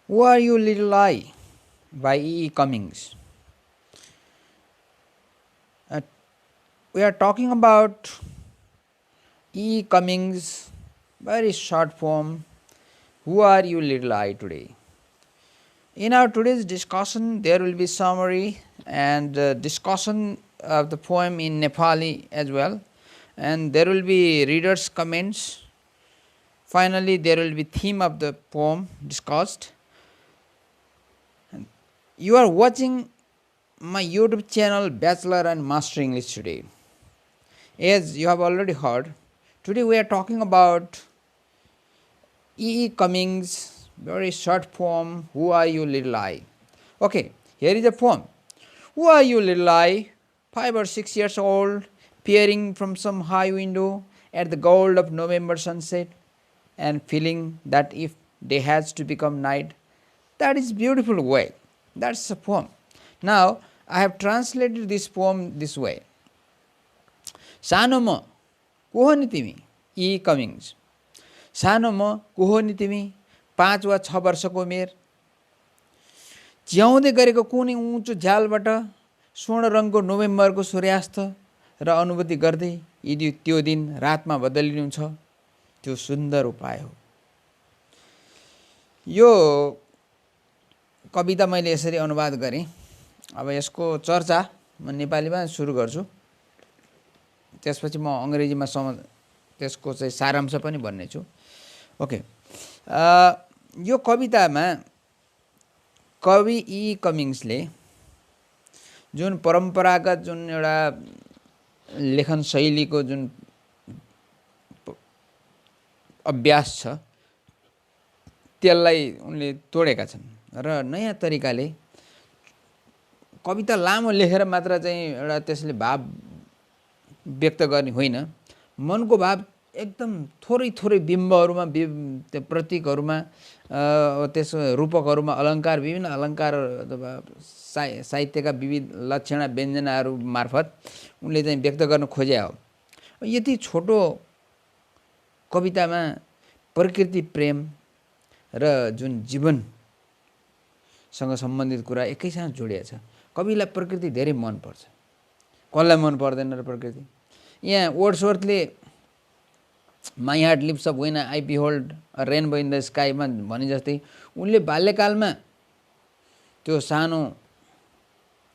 Who Are You Little I by E. E. Cummings. Uh, we are talking about E. E. Cummings' very short poem, Who Are You Little I today. In our today's discussion, there will be summary and discussion of the poem in Nepali as well, and there will be readers' comments. Finally, there will be theme of the poem discussed. You are watching my YouTube channel Bachelor and Master English today. As you have already heard, today we are talking about E. E. Cummings' very short poem, Who Are You Little I? Okay, here is the poem. Who are you, little I? 5 or 6 years old, peering from some high window at the gold of November sunset and feeling that if day has to become night, that is beautiful way. That's the poem. Now, I have translated this poem this way. सानो म को हो नि तिमी ई कमिङ्स सानो म को हो नि तिमी 5 वा 6 वर्षको उमेर च्याउँदै गरेको कुनै उँचो झ्यालबाट स्वर्ण रङको नोभेम्बरको सूर्यास्त र अनुभूति गर्दै यदि त्यो दिन रातमा बदलिनुहुन्छ त्यो सुन्दर उपाय हो। यो कविता मैले यसरी अनुवाद गरेँ। अब यसको चर्चा म नेपालीमा सुरु गर्छु, त्यसपछि म अङ्ग्रेजीमा त्यसको चाहिँ सारांश पनि भन्नेछु। ओके, यो कवितामा कवि ई कमिङ्सले जुन परम्परागत जुन एउटा लेखन शैलीको जुन अभ्यास छ त्यसलाई उनले तोडेका छन् र नयाँ तरिकाले कविता लामो लेखेर मात्र चाहिँ एउटा त्यसले भाव व्यक्त गर्ने होइन, मनको भाव एकदम थोरै थोरै बिम्बहरूमा त्यो प्रतीकहरूमा त्यस रूपकहरूमा अलङ्कार विभिन्न अलङ्कार अथवा साहित्यका विविध लक्षणा व्यञ्जनाहरू मार्फत उनले चाहिँ व्यक्त गर्न खोजे हो। यति छोटो कवितामा प्रकृति प्रेम र जुन जीवनसँग सम्बन्धित कुरा एकैसाथ जोडिएको छ। कविलाई प्रकृति धेरै मनपर्छ, कसलाई मन पर्दैन र प्रकृति। यहाँ वर्ड्सवर्थले my heart leaps up when I behold a rainbow in the स्काईमा भने जस्तै उनले बाल्यकालमा त्यो सानो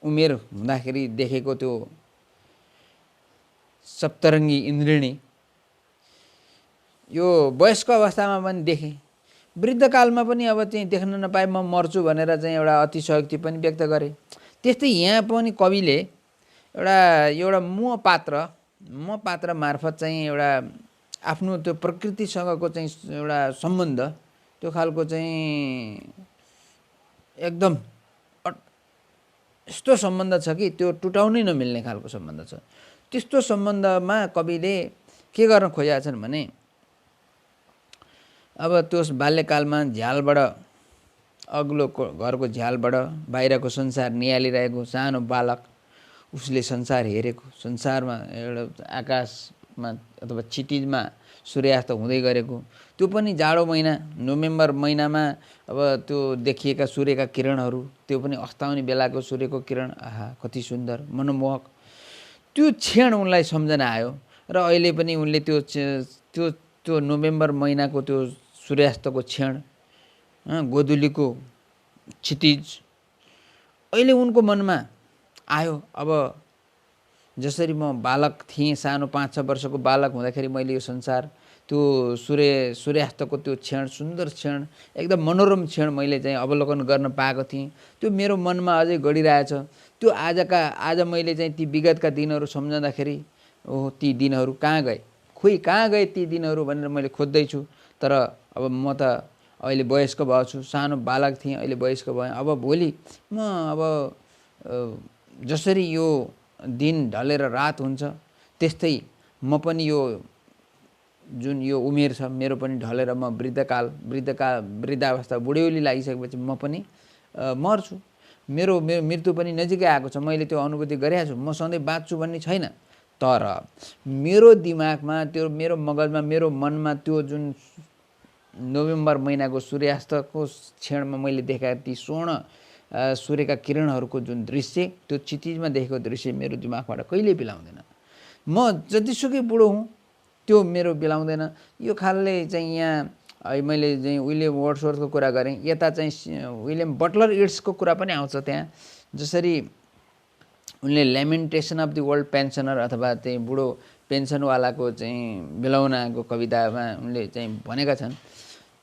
उमेर हुँदाखेरि देखेको त्यो सप्तरङ्गी इन्द्रिणी यो वयस्क अवस्थामा पनि देखे, वृद्धकालमा पनि अब चाहिँ देख्न नपाए म मर्छु भनेर चाहिँ एउटा अतिशयोक्ति पनि व्यक्त गरे। त्यस्तै यहाँ पनि कविले एउटा म पात्र मार्फत चाहिँ एउटा आफ्नो त्यो प्रकृतिसँगको चाहिँ एउटा सम्बन्ध त्यो खालको चाहिँ एकदम यस्तो सम्बन्ध छ कि त्यो टुटाउनै नमिल्ने खालको सम्बन्ध छ। त्यस्तो सम्बन्धमा कविले के गर्न खोजेका छन् भने अब त्यो बाल्यकालमा झ्यालबाट अग्लो घरको झ्यालबाट बाहिरको संसार निहालिरहेको सानो बालक, उसले संसार हेरेको, संसारमा एउटा आकाशमा अथवा क्षितिजमा सूर्यास्त हुँदै गरेको, त्यो पनि जाडो महिना नोभेम्बर महिनामा अब त्यो देखिएका सूर्यका किरणहरू, त्यो पनि अस्ताउने बेलाको सूर्यको किरण, आहा कति सुन्दर मनमोहक। त्यो क्षण उनलाई सम्झना आयो र अहिले पनि उनले त्यो नोभेम्बर महिनाको त्यो सूर्यास्तको क्षण, गोधुलीको क्षितिज अहिले उनको मनमा आयो। अब जसरी म बालक थिएँ, सानो 5-6 वर्षको बालक हुँदाखेरि मैले यो संसार त्यो सूर्यास्तको त्यो क्षण, सुन्दर क्षण, एकदम मनोरम क्षण मैले चाहिँ अवलोकन गर्न पाएको थिएँ, त्यो मेरो मनमा अझै गडिरहेछ। त्यो आज मैले चाहिँ ती विगतका दिनहरू सम्झँदाखेरि ओहो ती दिनहरू कहाँ गए, कहाँ गए ती दिनहरू भनेर मैले खोज्दैछु। तर अब म त अहिले वयस्क भएको छु, सानो बालक थिएँ अहिले वयस्क भएँ। अब भोलि म अब जसरी यो दिन ढलेर रात हुन्छ त्यस्तै म पनि यो जुन यो उमेर छ मेरो पनि ढलेर म वृद्धावस्था बुढ्यौली लागिसकेपछि म पनि मर्छु। मेरो मृत्यु पनि नजिकै आएको छ, मैले त्यो अनुभूति गरेको छु। म सधैँ बाँच्छु भन्ने छैन, तर मेरो दिमागमा त्यो मेरो मगजमा मेरो मनमा त्यो जुन नोभेम्बर महिनाको सूर्यास्तको क्षणमा मैले देखाएको ती स्वर्ण सूर्यका किरणहरूको जुन दृश्य, त्यो क्षितिजमा देखेको दृश्य मेरो दिमागबाट कहिल्यै बिलाउँदैन। म जतिसुकै बुढो हुँ त्यो मेरो बिलाउँदैन। यो खालले चाहिँ यहाँ मैले चाहिँ विलियम वर्ड्सवर्थको कुरा गरेँ, यता चाहिँ विलियम बटलर इट्सको कुरा पनि आउँछ त्यहाँ। जसरी उनले ल्यामेन्टेसन अफ द वर्ल्ड पेन्सनर अथवा चाहिँ बुढो पेन्सनवालाको चाहिँ बिलौनाको कवितामा उनले चाहिँ भनेका छन्,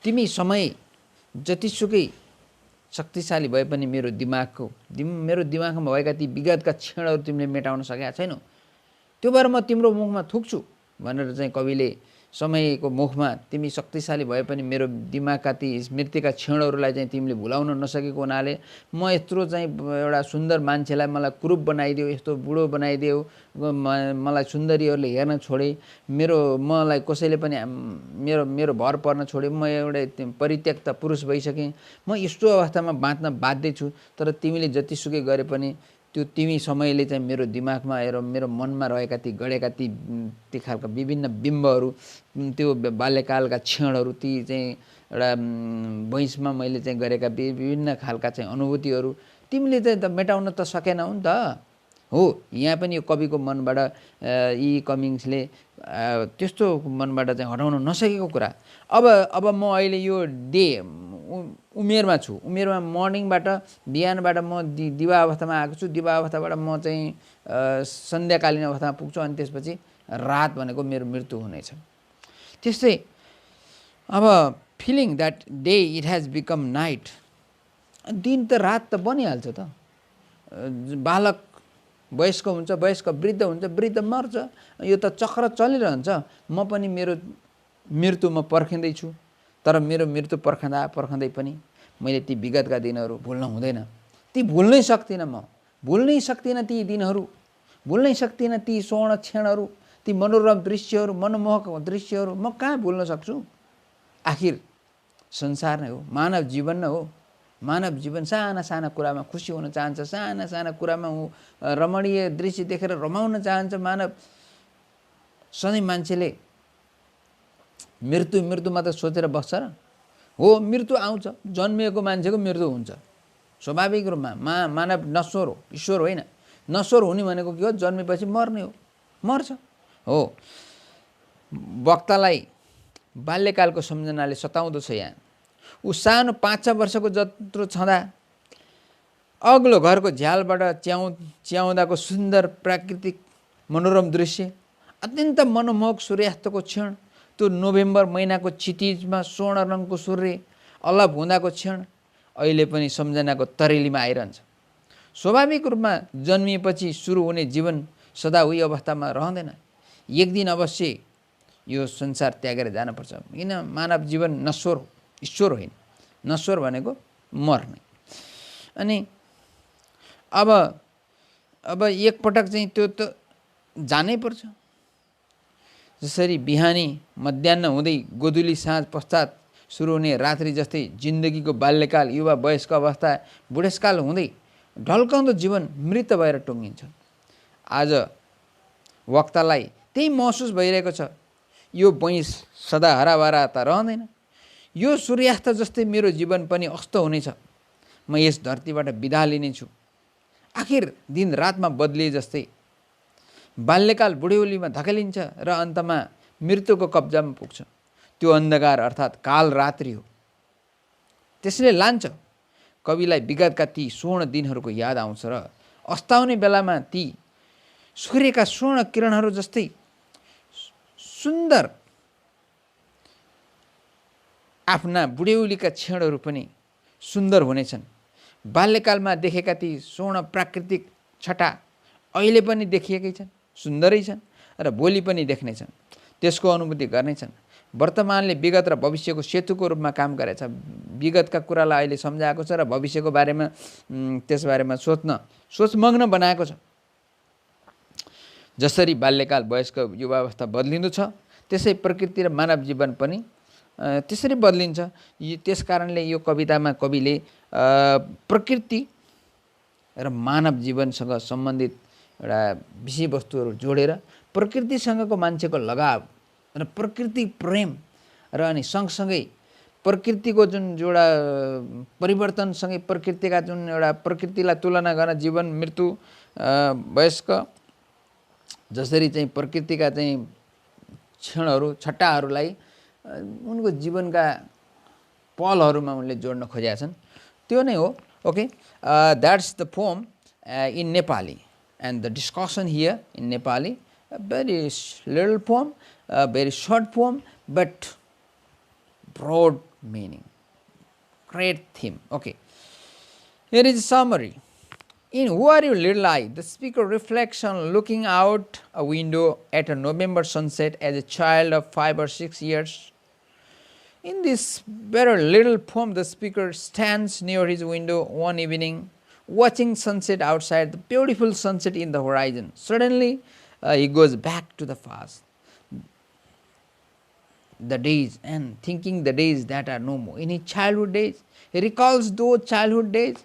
तिमी समय जतिसुकै शक्तिशाली भए पनि मेरो दिमागमा भएका ती विगतका क्षणहरू तिमीले मेटाउन सकेका छैनौ, त्यो भएर म तिम्रो मुखमा थुक्छु भनेर चाहिँ कविले समयको मुखमा तिमी शक्तिशाली भए पनि मेरो दिमागका ती स्मृतिका क्षणहरूलाई चाहिँ तिमीले भुलाउन नसकेको हुनाले म यत्रो चाहिँ एउटा सुन्दर मान्छेलाई मलाई कुरूप बनाइदियो, यस्तो बुढो बनाइदियो, मलाई सुन्दरीहरूले हेर्न छोडे, मलाई कसैले पनि मेरो भर पर्न छोडे, म एउटा परित्यक्त पुरुष भइसकेँ, म यस्तो अवस्थामा बाँच्न बाध्य छु। तर तिमीले जतिसुकै गरे पनि त्यो तिमी समयले चाहिँ मेरो दिमागमा आएर मेरो मनमा रहेका ती गढेका ती खालका विभिन्न बिम्बहरू, त्यो बाल्यकालका क्षणहरू, ती चाहिँ एउटा भैँसमा मैले चाहिँ गरेका विभिन्न खालका चाहिँ अनुभूतिहरू तिमीले चाहिँ त मेटाउन त सकेनौ नि त। हो, यहाँ पनि यो कविको मनबाट कमिङ्सले त्यस्तो मनबाट चाहिँ हटाउन नसकेको कुरा। अब म अहिले यो उमेरमा छु, उमेरमा मर्निङबाट बिहानबाट म दिवा अवस्थामा आएको छु, दिवा अवस्थाबाट म चाहिँ सन्ध्याकालीन अवस्थामा पुग्छु, अनि त्यसपछि रात भनेको मेरो मृत्यु हुनेछ। त्यस्तै अब feeling that day it has become night, दिन त रात त बनिहाल्छ त। बालक वयस्क हुन्छ, वयस्क वृद्ध हुन्छ, वृद्ध मर्छ, यो त चक्र चलिरहन्छ। म पनि मेरो मृत्यु म पर्खिँदैछु, तर मेरो मृत्यु पर्खँदै पनि मैले ती विगतका दिनहरू भुल्न हुँदैन। ती भुल्नै सक्दिनँ, म भुल्नै सक्दिनँ ती दिनहरू, भुल्नै सक्दिनँ ती स्वर्ण क्षणहरू, ती मनोरम दृश्यहरू, मनमोहक दृश्यहरू म कहाँ भुल्न सक्छु। आखिर संसार नै हो, मानव जीवन नै हो। मानव जीवन साना साना कुरामा खुसी हुन चाहन्छ, साना साना कुरामा रमणीय दृश्य देखेर रमाउन चाहन्छ मानव। सधैँ मान्छेले मृत्यु मात्र सोचेर बस्छ र? हो, मृत्यु आउँछ, जन्मिएको मान्छेको मृत्यु हुन्छ स्वाभाविक रूपमा। मानव नश्वर हो, ईश्वर होइन। नश्वर हुने भनेको के हो? जन्मेपछि मर्ने हो, मर्छ। हो, वक्तालाई बाल्यकालको सम्झनाले सताउँदो छ। यहाँ ऊ सानो 5-6 वर्षको जत्रो छँदा अग्लो घरको झ्यालबाट च्याउँदाको सुन्दर प्राकृतिक मनोरम दृश्य, अत्यन्त मनमोहक सूर्यास्तको क्षण, त्यो नोभेम्बर महिनाको क्षितिजमा स्वर्ण रङको सूर्य अलप हुँदाको क्षण अहिले पनि सम्झनाको तरेलीमा आइरहन्छ। स्वाभाविक रूपमा जन्मिएपछि सुरु हुने जीवन सदा उही अवस्थामा रहँदैन। एक दिन अवश्य यो संसार त्यागेर जानुपर्छ, किन मानव जीवन नश्वर हो, ईश्वर होइन। नश्वर भनेको मर्ने। अनि अब एकपटक चाहिँ त्यो त जानै पर्छ। जसरी बिहानी मध्याह्न हुँदै गोधुली साँझ पश्चात सुरु हुने रात्रि जस्तै जिन्दगीको बाल्यकाल, युवा, वयस्क अवस्था, बुढेसकाल हुँदै ढल्काउँदो जीवन मृत भएर टुङ्गिन्छ। आज वक्तालाई त्यही महसुस भइरहेको छ। यो भैँस सदा हराभरा त रहँदैन, यो सूर्यास्त जस्तै मेरो जीवन पनि अस्त हुनेछ। म यस धरतीबाट बिदा लिनेछु। आखिर दिन रातमा बदलिए जस्तै बाल्यकाल बुढ्यौलीमा धकेलिन्छ र अन्तमा मृत्युको कब्जामा पुग्छ। त्यो अन्धकार अर्थात् काल रात्रि हो। त्यसले लान्छ। कविलाई विगतका ती स्वर्ण दिनहरूको याद आउँछ र अस्ताउने बेलामा ती सूर्यका स्वर्ण किरणहरू जस्तै सुन्दर आफ्ना बुढ्यौलीका क्षणहरू पनि सुन्दर हुनेछन्। बाल्यकालमा देखेका ती स्वर्ण प्राकृतिक छटा अहिले पनि देखिएकै छन्, सुन्दरै छन् र भोलि पनि देख्नेछन्, त्यसको अनुभूति गर्नेछन्। वर्तमानले विगत र भविष्यको सेतुको रूपमा काम गरेछ। विगतका कुरालाई अहिले सम्झाएको छ र भविष्यको बारेमा त्यसबारेमा सोचमग्न बनाएको छ। जसरी बाल्यकाल वयस्क युवावस्था बदलिँदो छ, त्यसै प्रकृति र मानव जीवन पनि त्यसरी बदलिन्छ। त्यस कारणले यो कवितामा कविले प्रकृति र मानव जीवनसँग सम्बन्धित एउटा विषयवस्तुहरू जोडेर प्रकृतिसँगको मान्छेको लगाव र प्रकृति प्रेम र अनि सँगसँगै प्रकृतिको जुन एउटा परिवर्तनसँगै प्रकृतिका जुन एउटा प्रकृतिलाई तुलना गर्न जीवन मृत्यु वयस्क जसरी चाहिँ प्रकृतिका चाहिँ क्षणहरू छट्टाहरूलाई उनको जीवनका पलहरूमा उनले जोड्न खोजेका छन् त्यो नै हो okay that's the pome in Nepali and the discussion here in Nepali very little poem very short poem but broad meaning great theme okay here is a summary in Who Are You Little I the speaker reflects on looking out a window at a November sunset as a child of 5 or 6 years in this very little poem the speaker stands near his window one evening watching sunset outside the beautiful sunset in the horizon suddenly he goes back to the past, the days, and thinking the days that are no more. In his childhood days, he recalls those childhood days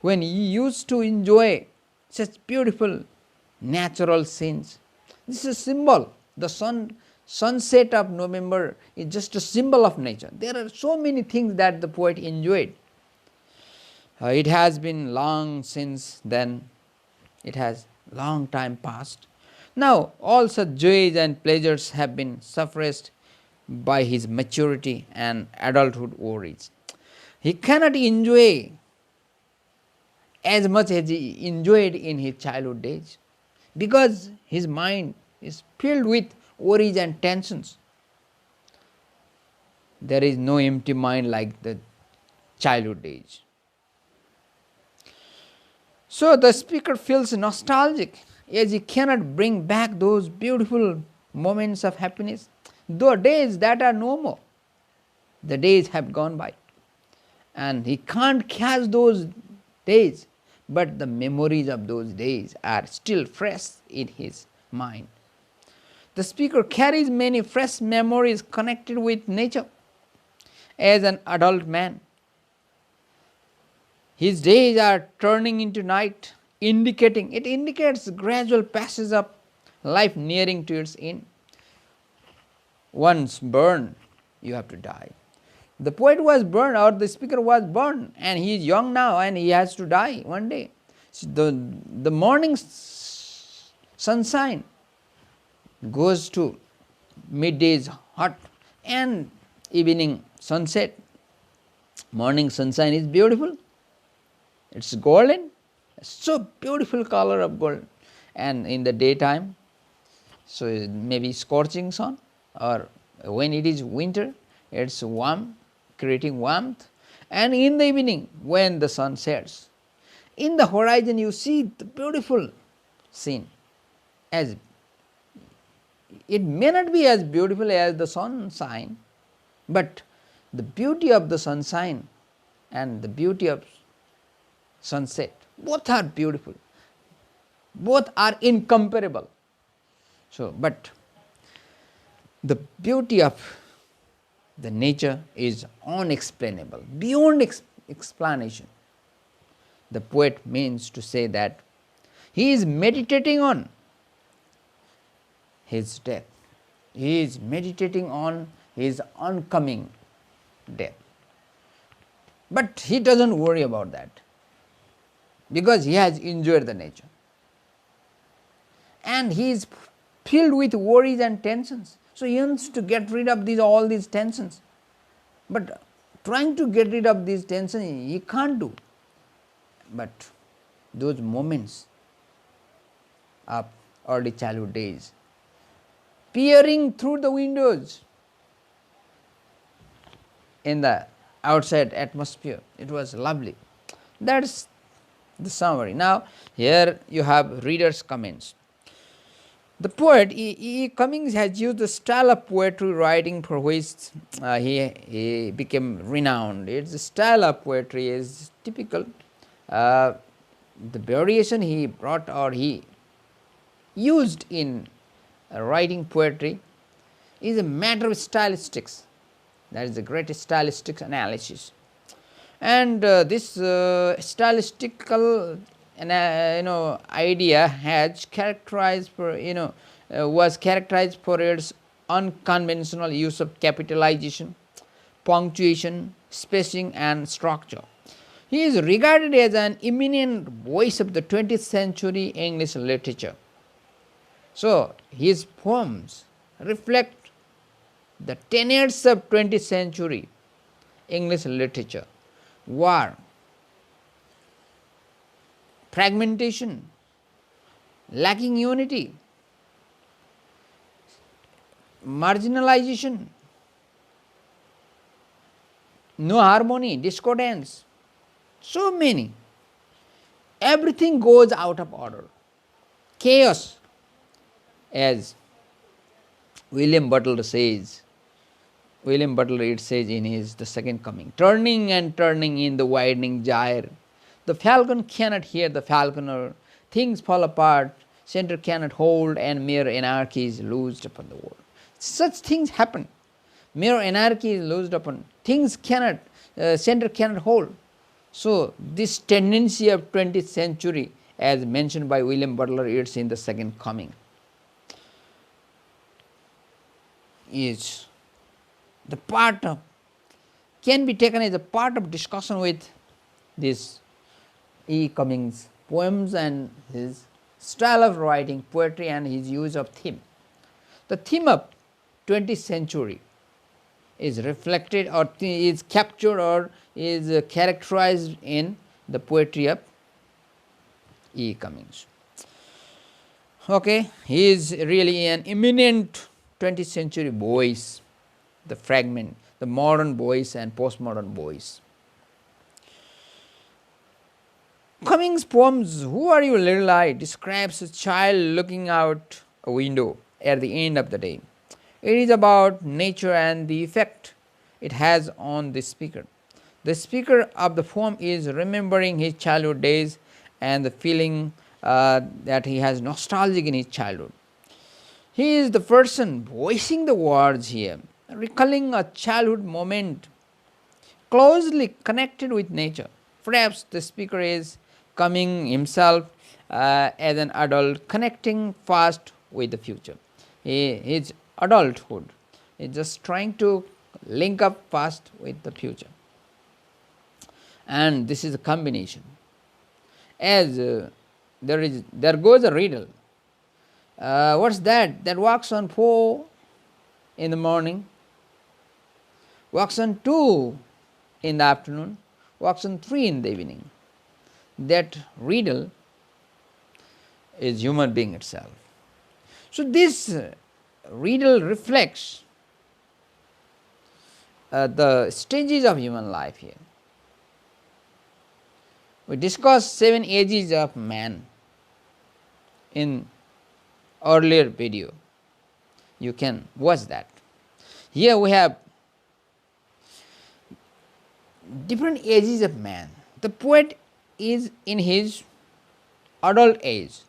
when he used to enjoy such beautiful natural scenes. This is a symbol. The sunset of November is just a symbol of nature. There are so many things that the poet enjoyed. It has been long since then. It has long time passed. Now, all such joys and pleasures have been suppressed by his maturity and adulthood worries. He cannot enjoy as much as he enjoyed in his childhood days because his mind is filled with worries and tensions. There is no empty mind like the childhood days. So the speaker feels nostalgic as he cannot bring back those beautiful moments of happiness. The days that are no more, the days have gone by. And he can't catch those days, but the memories of those days are still fresh in his mind. The speaker carries many fresh memories connected with nature. As an adult man, his days are turning into night, it indicates gradual passage of life nearing to its end. Once born, you have to die. The poet was born, or the speaker was born, and he is young now and he has to die one day. So the morning sunshine goes to midday's hot and evening sunset. Morning sunshine is beautiful. It's golden. So beautiful color of gold, and in the daytime, so maybe scorching sun, or when it is winter, it's warm, creating warmth, and in the evening when the sun sets, in the horizon you see the beautiful scene. As it may not be as beautiful as the sunshine, but the beauty of the sunshine and the beauty of sunset, both are beautiful, both are incomparable. So, but the beauty of the nature is unexplainable, beyond explanation. The poet means to say that he is meditating on his death, he is meditating on his oncoming death, but he doesn't worry about that, because he has enjoyed the nature, and he is filled with worries and tensions. So he wants to get rid of all these tensions, but trying to get rid of these tensions he can't do. But those moments of early childhood days, peering through the windows in the outside atmosphere, it was lovely. That's the summary. Now here you have readers' comments. The poet E. Cummings has used the style of poetry writing for which he became renowned. Its style of poetry is typical. The variation he brought or he used in writing poetry is a matter of stylistics. That is a great stylistic analysis. And this stylistical idea has characterized for was characterized for its unconventional use of capitalization, punctuation, spacing, and structure. He is regarded as an eminent voice of the 20th century English literature. So, his poems reflect the tenets of 20th century English literature: war, fragmentation, lacking unity, marginalization, no harmony, discordance, so many. Everything goes out of order, chaos, as William Butler says. William Butler it says in his The Second Coming, turning and turning in the widening gyre. The falcon cannot hear the falconer, things fall apart, center cannot hold, and mere anarchy is loosed upon the world. Such things happen. Mere anarchy is loosed upon. Things cannot, center cannot hold. So, this tendency of 20th century, as mentioned by William Butler Yeats in The Second Coming, is the part of, can be taken as a part of discussion with this E. Cummings poems and his style of writing poetry and his use of theme. The theme of 20th century is reflected or is captured or is characterized in the poetry of E. Cummings. Okay, he is really an eminent 20th century voice, the fragment, the modern voice and postmodern voice. Cummings' poems, Who Are You Little Eye, describes a child looking out a window at the end of the day. It is about nature and the effect it has on the speaker. The speaker of the poem is remembering his childhood days and the feeling that he has nostalgic in his childhood. He is the person voicing the words here, recalling a childhood moment closely connected with nature. Perhaps the speaker is coming himself as an adult, connecting fast with the future. His adulthood is just trying to link up fast with the future. And this is a combination. As there goes a riddle. What's that? That walks on 4 in the morning, walks on 2 in the afternoon, walks on 3 in the evening. That riddle is human being itself. So this riddle reflects the stages of human life here. We discussed 7 ages of man in earlier video. You can watch that. Here we have different ages of man. The poet is in his adult age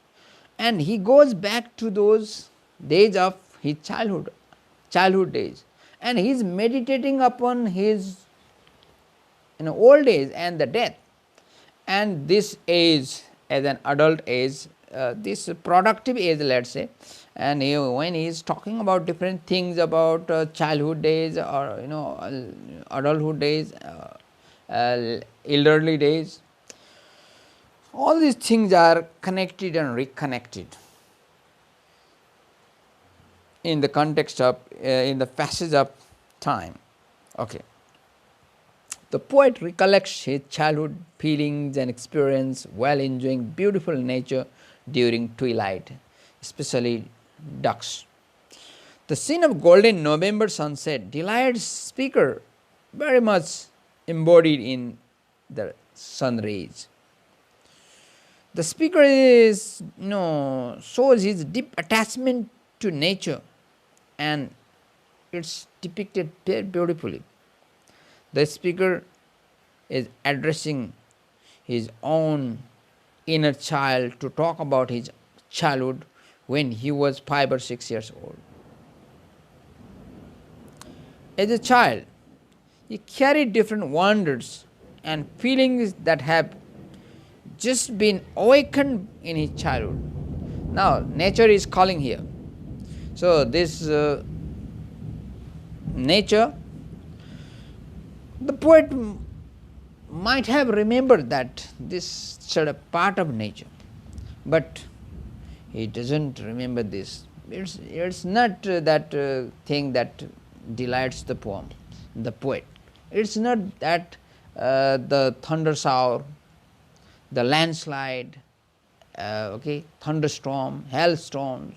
and he goes back to those days of his childhood days, and he is meditating upon his old age and the death, and this age as an adult age, this productive age, let us say, and when he is talking about different things about childhood days or adulthood days, elderly days, all these things are connected and reconnected in the context of in the passage of time. Okay. The poet recollects his childhood feelings and experience while enjoying beautiful nature during twilight, especially dusk. The scene of golden November sunset delights speaker very much embodied in the sun rays. The speaker is shows his deep attachment to nature, and it's depicted very beautifully. The speaker is addressing his own inner child to talk about his childhood when he was 5 or 6 years old. As a child, he carried different wonders and feelings that have just been awakened in his childhood. Now, nature is calling here. So, this nature The poet might have remembered that this sort of part of nature, but he doesn't remember this. It's not that thing that delights the poem, the poet. It's not that the thunder shower, the landslide, thunderstorm, hailstorm,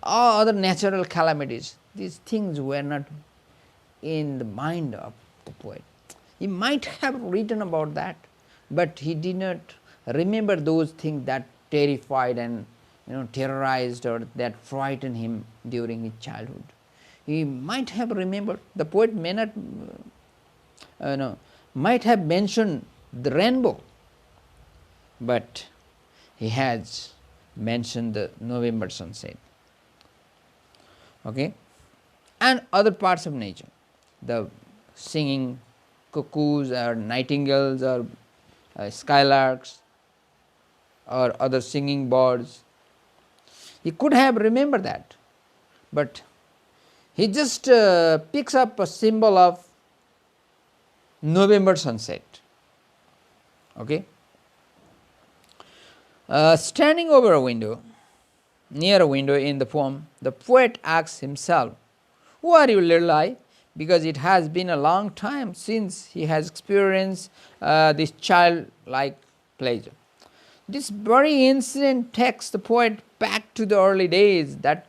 all other natural calamities. These things were not in the mind of the poet. He might have written about that, but he did not remember those things that terrified and terrorized or that frightened him during his childhood. He might have remembered. The poet may not, might have mentioned the rainbow, but he has mentioned the November sunset, and other parts of nature, the singing cuckoos or nightingales or skylarks or other singing birds. He could have remembered that, but he just picks up a symbol of November sunset. Standing over a window, near a window in the poem, the poet asks himself, "Who are you, little eye?" Because it has been a long time since he has experienced this childlike pleasure. This very incident takes the poet back to the early days. That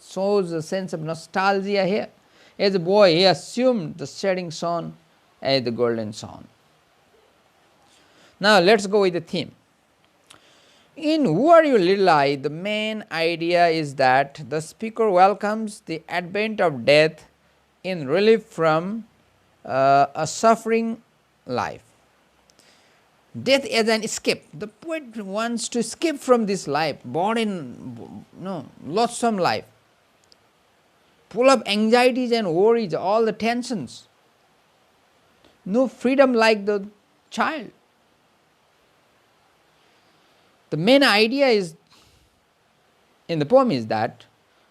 shows a sense of nostalgia here. As a boy, he assumed the setting sun as the golden sun. Now let's go with the theme. In Who Are You, Little Eye, the main idea is that the speaker welcomes the advent of death in relief from a suffering life. Death as an escape. The poet wants to escape from this life, loathsome life, full of anxieties and worries, all the tensions. No freedom like the child. The main idea is in the poem is that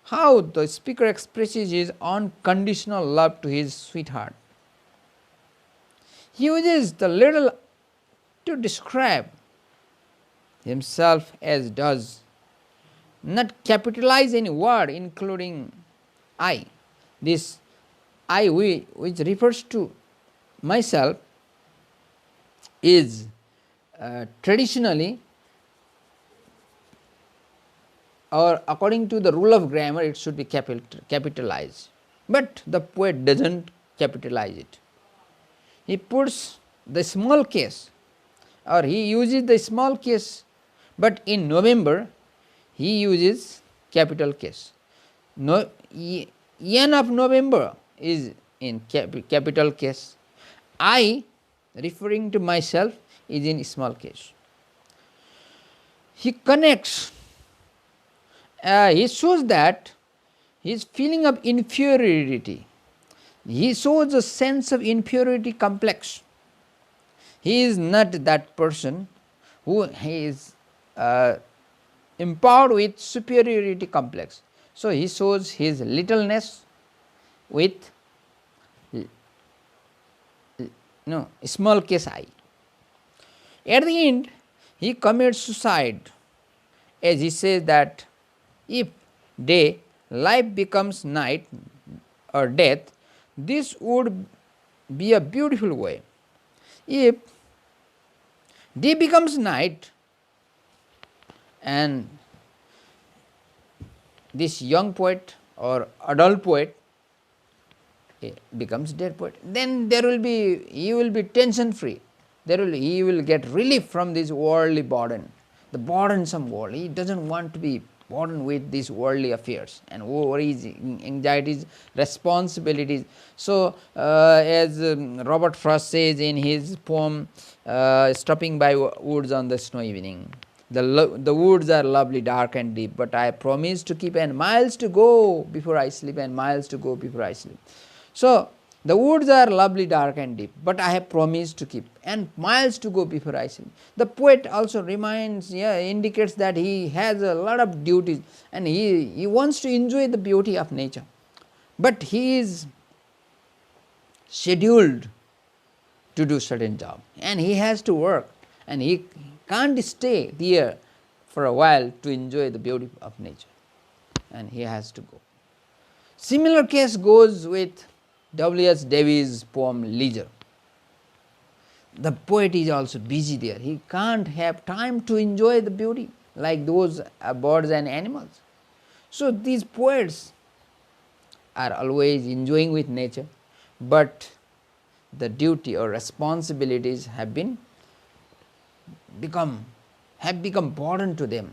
how the speaker expresses his unconditional love to his sweetheart. He uses the little to describe himself as does not capitalize any word including I. This I which refers to myself is traditionally, or according to the rule of grammar, it should be capitalized, but the poet doesn't capitalize it. He puts the small case, or he uses the small case, but in November he uses capital case. N of November is in capital case. I, referring to myself, is in small case. He connects. He shows that his feeling of inferiority. He shows a sense of inferiority complex. He is not that person who is empowered with superiority complex. So he shows his littleness with small case I. At the end, he commits suicide, as he says that if day life becomes night or death, this would be a beautiful way. If day becomes night and this young poet or adult poet becomes dead poet, then he will be tension free. He will get relief from this worldly burden, the burdensome world. He doesn't want to be burdened with these worldly affairs and worries, anxieties, responsibilities. So, as Robert Frost says in his poem, Stopping by Woods on the Snow Evening, the woods are lovely, dark and deep, but I promise to keep, and miles to go before I sleep, and miles to go before I sleep. So, the woods are lovely, dark and deep, but I have promised to keep, and miles to go before I sleep. The poet also indicates that he has a lot of duties and he wants to enjoy the beauty of nature, but he is scheduled to do certain job, and he has to work, and he can't stay there for a while to enjoy the beauty of nature, and he has to go. Similar case goes with W.S. Davies' poem Leisure. The poet is also busy there. He can't have time to enjoy the beauty like those birds and animals. So these poets are always enjoying with nature, but the duty or responsibilities have become burden to them,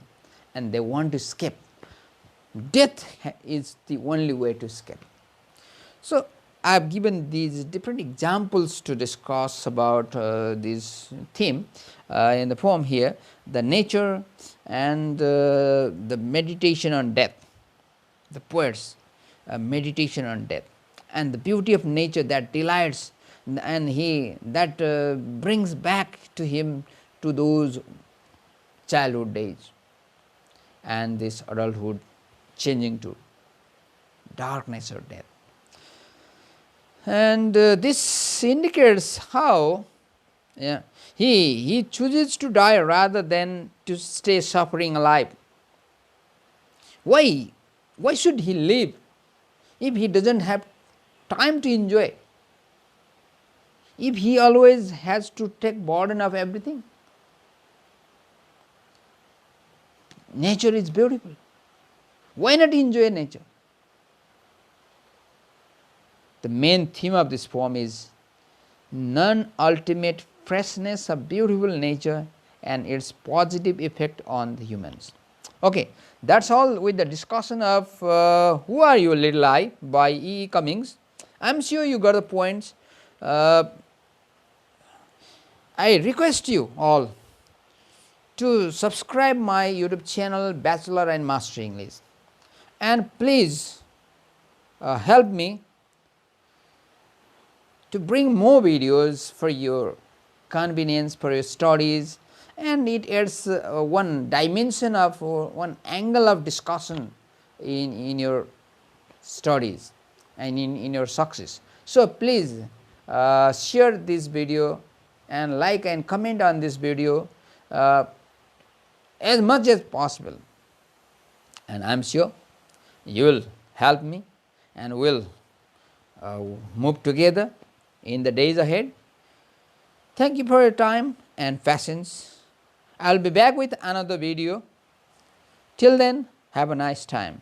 and they want to escape. Death is the only way to escape. So I have given these different examples to discuss about this theme in the poem here, the nature and the meditation on death, the poets meditation on death, and the beauty of nature that delights, and that brings back to him to those childhood days, and this adulthood changing to darkness or death. And this indicates how he chooses to die rather than to stay suffering alive. Why should he live if he doesn't have time to enjoy, if he always has to take burden of everything? Nature is beautiful. Why not enjoy nature? The main theme of this poem is non-ultimate freshness of beautiful nature and its positive effect on the humans. Okay, that's all with the discussion of Who Are You, Little I by E. Cummings. I am sure you got the points. I request you all to subscribe my YouTube channel Bachelor and Master English, and please help me to bring more videos for your convenience, for your studies, and it adds one dimension of one angle of discussion in your studies and in your success. So please share this video and like and comment on this video as much as possible, and I am sure you will help me and will move together in the days ahead. Thank you for your time and patience. I will be back with another video. Till then, have a nice time.